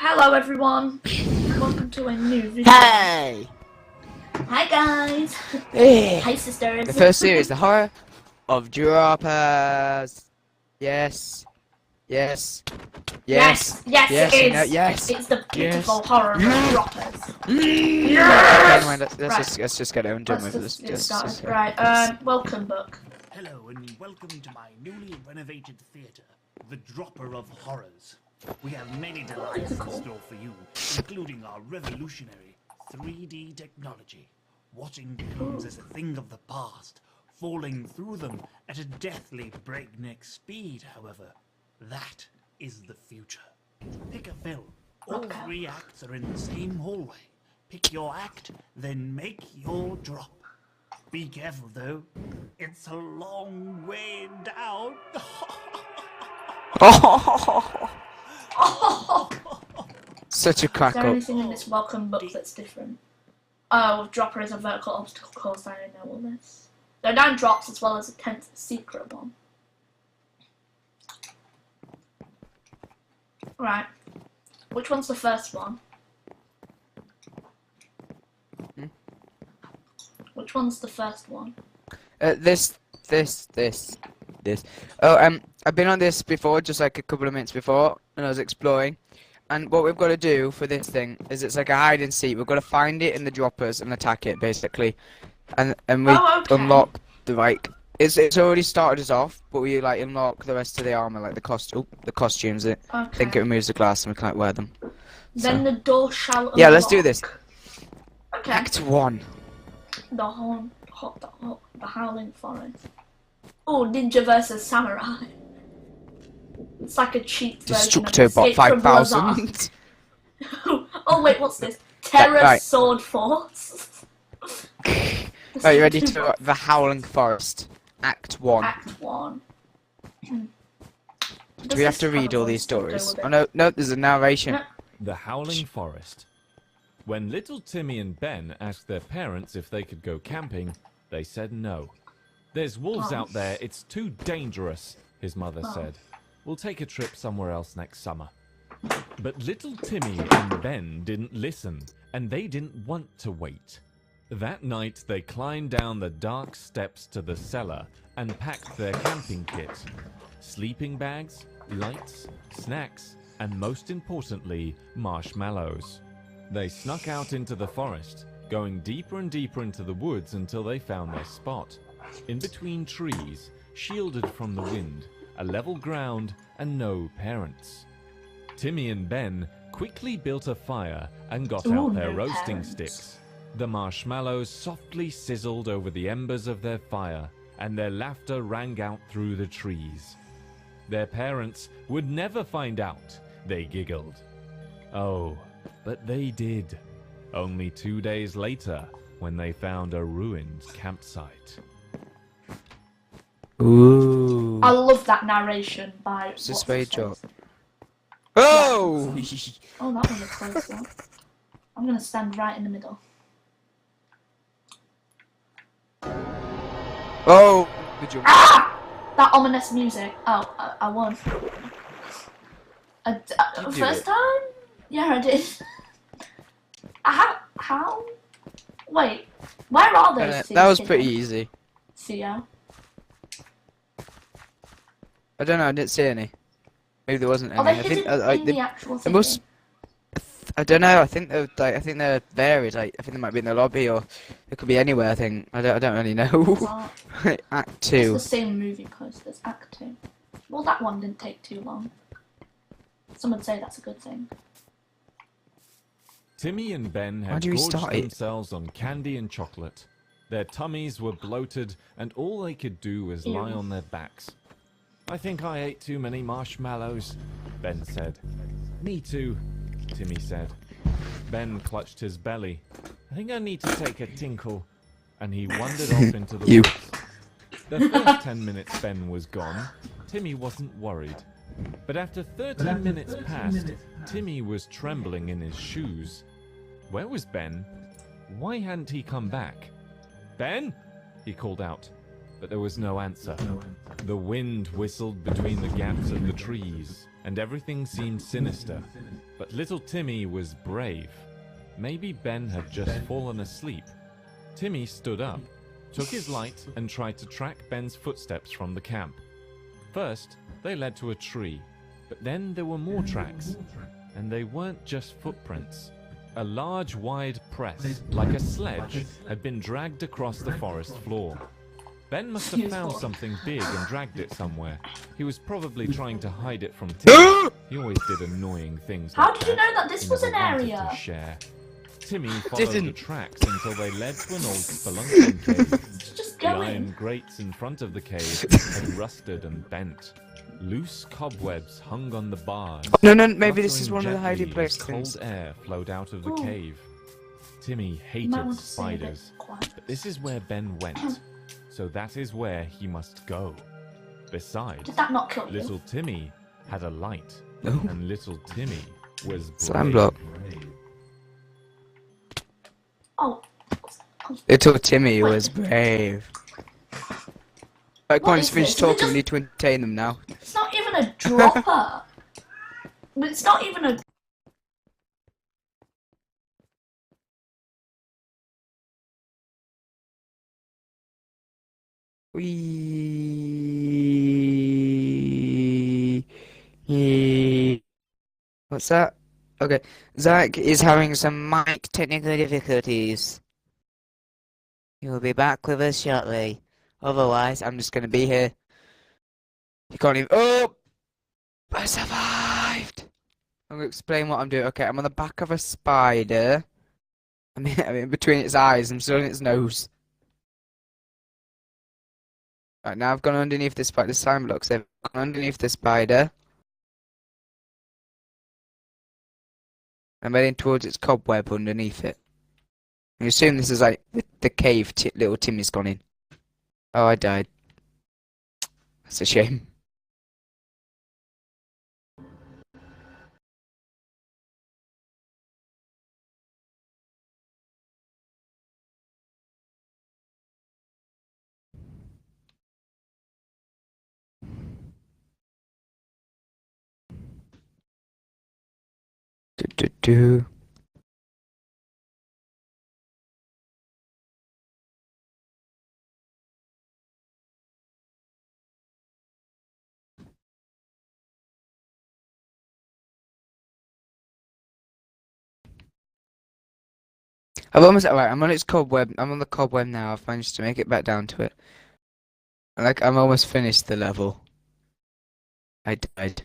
Hello everyone, welcome to a new video. Hey! Hi guys! Hey. Hi sisters! The first series, the horror of droppers. Yes. Yes. Yes. Yes, Yes. it No, is! yes. It's the beautiful Yes. horror of droppers. Never mind, let's Right. just get it and done Let's with just this. get started. Right, welcome book. Hello and welcome to my newly renovated theatre, the Dropper of Horrors. We have many delights in store for you, including our revolutionary 3D technology. Watching films is a thing of the past. Falling through them at a deathly breakneck speed, however, that is the future. Pick a film. All three acts are in the same hallway. Pick your act, then make your drop. Be careful though, it's a long way down. Such a Is there crackle. anything in this welcome book that's different? Oh, Dropper is a vertical obstacle course, I know all this. There are 9 drops as well as a 10th secret one. Right. Which one's the first one? Which one's the first one? This. Oh, I've been on this before, just like a couple of minutes before, and I was exploring. And what we've got to do for this thing is it's like a hide and seek. We've got to find it in the droppers and attack it, basically. And we unlock the It's already started us off, but we like unlock the rest of the armor, like the costumes. I think it removes the glass and we can like wear them. Then the door shall unlock. Yeah, let's do this. Okay. Act 1. The Howling Forest. Oh, Ninja versus Samurai. It's like a cheap version of Destructobot Escape from 5000. Oh wait, what's this? Terror right. Sword Force. Are you ready to the Howling Forest? Act 1. Act 1. Do we have to read all these stories? Oh no, there's a narration. The Howling Forest. When little Timmy and Ben asked their parents if they could go camping, they said no. There's wolves out there, it's too dangerous, his mother said. We'll take a trip somewhere else next summer. But little Timmy and Ben didn't listen, and they didn't want to wait. That night they climbed down the dark steps to the cellar and packed their camping kit. Sleeping bags, lights, snacks, and most importantly, marshmallows. They snuck out into the forest, going deeper and deeper into the woods until they found their spot. In between trees, shielded from the wind, a level ground, and no parents. Timmy and Ben quickly built a fire and got out their roasting sticks. The marshmallows softly sizzled over the embers of their fire, and their laughter rang out through the trees. Their parents would never find out, they giggled. Oh, but they did. Only 2 days later, when they found a ruined campsite. Ooh. I love that narration by. It's a spade job. Oh! Oh, that was a close one. I'm gonna stand right in the middle. Oh! Good job. Ah! That ominous music. Oh, I won. First time? Yeah, I did. How? Wait, where are those two? That was pretty easy. See ya. I don't know, I didn't see any. Maybe there wasn't any. Are they I think hidden in the actual they must. I don't know. I think they're like, I think they're varied. Like, I think they might be in the lobby or it could be anywhere. I think I don't really know. Act 2. It's the same movie posters. Act 2. Well, that one didn't take too long. Some would say that's a good thing. Timmy and Ben had gorged themselves on candy and chocolate. Their tummies were bloated, and all they could do was lie on their backs. I think I ate too many marshmallows, Ben said. Me too, Timmy said. Ben clutched his belly. I think I need to take a tinkle. And he wandered off into the woods. The first 10 minutes Ben was gone, Timmy wasn't worried. But after 13 minutes passed, Timmy was trembling in his shoes. Where was Ben? Why hadn't he come back? Ben? He called out. but there was no answer. The wind whistled between the gaps of the trees, and everything seemed sinister. But little Timmy was brave. Maybe Ben had just fallen asleep. Timmy stood up, took his light, and tried to track Ben's footsteps from the camp. First, they led to a tree, but then there were more tracks, and they weren't just footprints. A large, wide press, like a sledge, had been dragged across the forest floor. Ben must have found something big and dragged it somewhere. He was probably trying to hide it from Timmy. He always did annoying things How like did you know that this He was an never wanted area? to share. Timmy followed the tracks until they led to an old spelunking cave. Just The go iron in. grates in front of the cave had rusted and bent. Loose cobwebs hung on the bars. No, maybe this is fluttering one of the hiding gently as place things. Cold air flowed out of the Ooh. cave. Timmy You might hated want to save it spiders, quiet. but this is where Ben went, so that is where he must go. Besides, Did that not kill you? little Timmy had a light, No. and little Timmy was Slime brave. block. Oh. Little Timmy was brave. Right, come What on, is let's finish this? talking. Is it We need to entertain them now. It's not even a dropper. But it's not even a. What's that? Okay, Zach is having some mic technical difficulties. He will be back with us shortly. Otherwise, I'm just gonna be here. You can't even. Oh! I survived! I'm gonna explain what I'm doing. Okay, I'm on the back of a spider. I'm in between its eyes. I'm still in its nose. Right, now I've gone underneath the spider. The slime blocks. I've gone underneath the spider. I'm heading towards its cobweb underneath it. I assume this is like the cave little Timmy's gone in. Oh, I died. That's a shame. Do. I've almost right. I'm on its cobweb. I'm on the cobweb now. I've managed to make it back down to it. Like I'm almost finished the level. I died.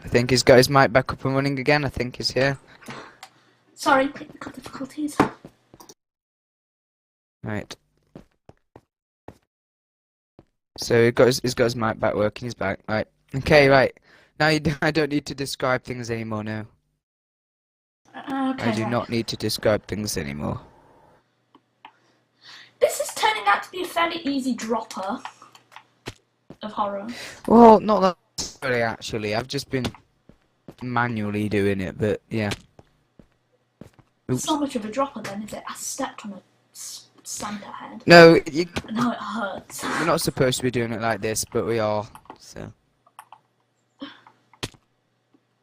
I think he's got his mic back up and running again. I think he's here. Sorry, technical difficulties. Right. So he's got his mic back working. He's back. Right. Okay. Right. Now I don't need to describe things anymore now. Okay. I do not need to describe things anymore. This is turning out to be a fairly easy dropper of horror. Well, not necessarily actually. I've just been manually doing it, but yeah. Oops. It's not much of a dropper then, is it? I stepped on a Santa head. No, And now it hurts. we're not supposed to be doing it like this, but we are. So.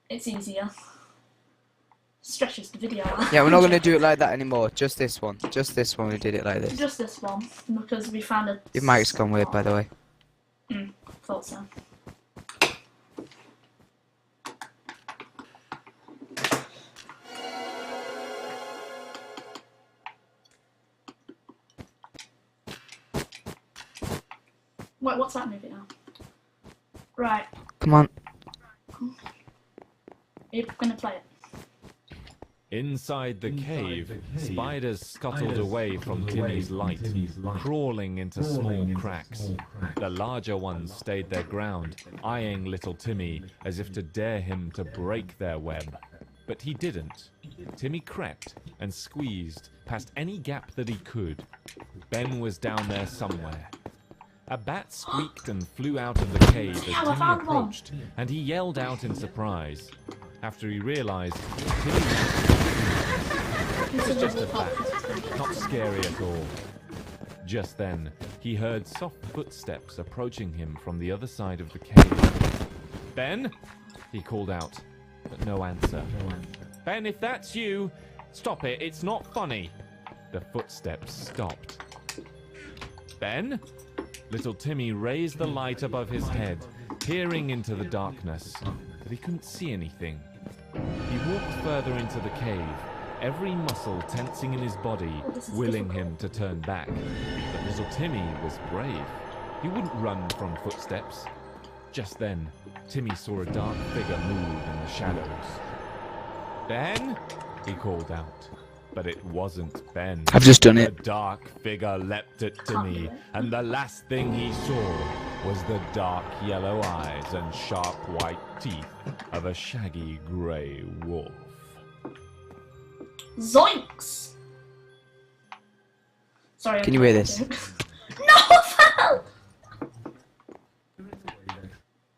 It's easier. Stretches the video out. Yeah, we're not going to do it like that anymore. Just this one. Just this one. We did it like this. Just this one, because we found a. Your mic's gone weird, by the way. Thought so. Wait, what's that movie now? Right, Come on. you're gonna play it. Inside the cave, spiders scuttled away from Timmy's light, crawling into small cracks. The larger ones stayed their ground, eyeing little Timmy as if to dare him to break their web. But he didn't. Timmy crept and squeezed past any gap that he could. Ben was down there somewhere. A bat squeaked and flew out of the cave as Yeah, I Timmy found one. approached, and he yelled out in surprise. After he realized Timmy was just a bat, not scary at all. Just then, he heard soft footsteps approaching him from the other side of the cave. Ben? He called out, but no answer. Ben, if that's you, stop it, it's not funny. The footsteps stopped. Ben? Little Timmy raised the light above his head, peering into the darkness, but he couldn't see anything. He walked further into the cave, every muscle tensing in his body, willing him to turn back. But little Timmy was brave. He wouldn't run from footsteps. Just then, Timmy saw a dark figure move in the shadows. Ben? He called out. But it wasn't Ben. I've just done it. The dark figure leapt at Timmy, and the last thing he saw was the dark yellow eyes and sharp white teeth of a shaggy grey wolf. Zoinks! Sorry. Can you hear this? No, fell!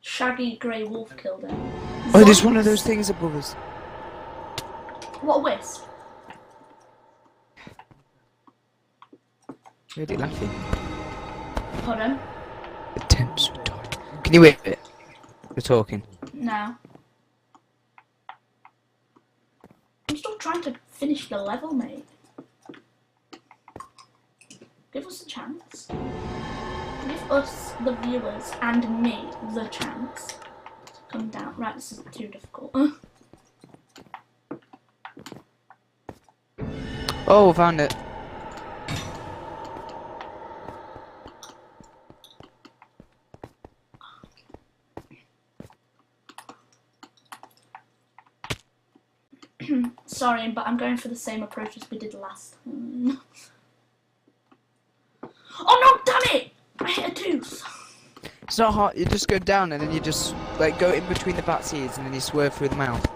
Shaggy grey wolf killed him. Oh, there's one of those things above us. What a wisp. Heard it laughing. Pardon? The tents were dark. Can you hear it? We're talking. No. I'm still trying to finish the level, mate. Give us a chance. Give us, the viewers, and me, the chance to come down. Right, this is too difficult. Oh, found it. Sorry, but I'm going for the same approach as we did last time. Oh no, damn it! I hit a tooth! It's not hard, you just go down and then you just like go in between the bat seeds and then you swerve through the mouth.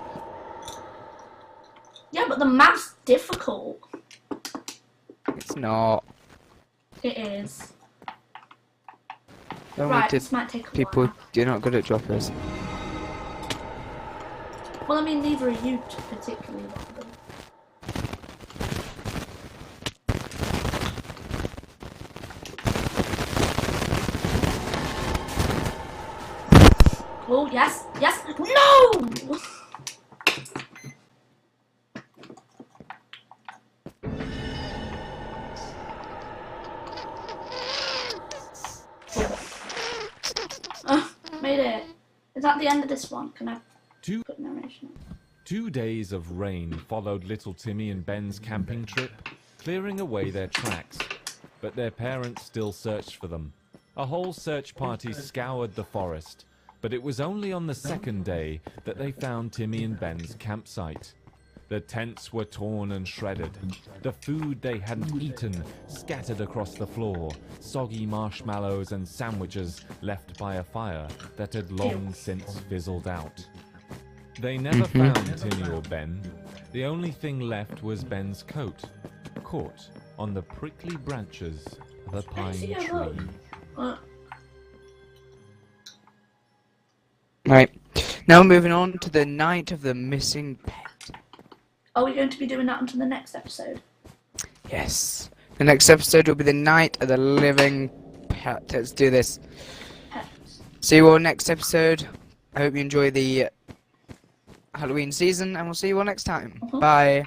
Yeah, but the map's difficult. It's not. It is. Don't Right, need this to might take a people while. you're not good at droppers. Well, I mean, neither are you particularly that good. Oh, yes, yes, no! Made it. Is that the end of this one? Can I put narration on? 2 days of rain followed little Timmy and Ben's camping trip, clearing away their tracks. But their parents still searched for them. A whole search party scoured the forest, but it was only on the second day that they found Timmy and Ben's campsite. The tents were torn and shredded. The food they hadn't eaten scattered across the floor, soggy marshmallows and sandwiches left by a fire that had long since fizzled out. They never found Timmy or Ben. The only thing left was Ben's coat, caught on the prickly branches of a pine tree. Right. Now moving on to the night of the missing pet. Are we going to be doing that until the next episode? Yes. The next episode will be the night of the living pet. Let's do this. Pets. See you all next episode. I hope you enjoy the Halloween season and we'll see you all next time. Bye.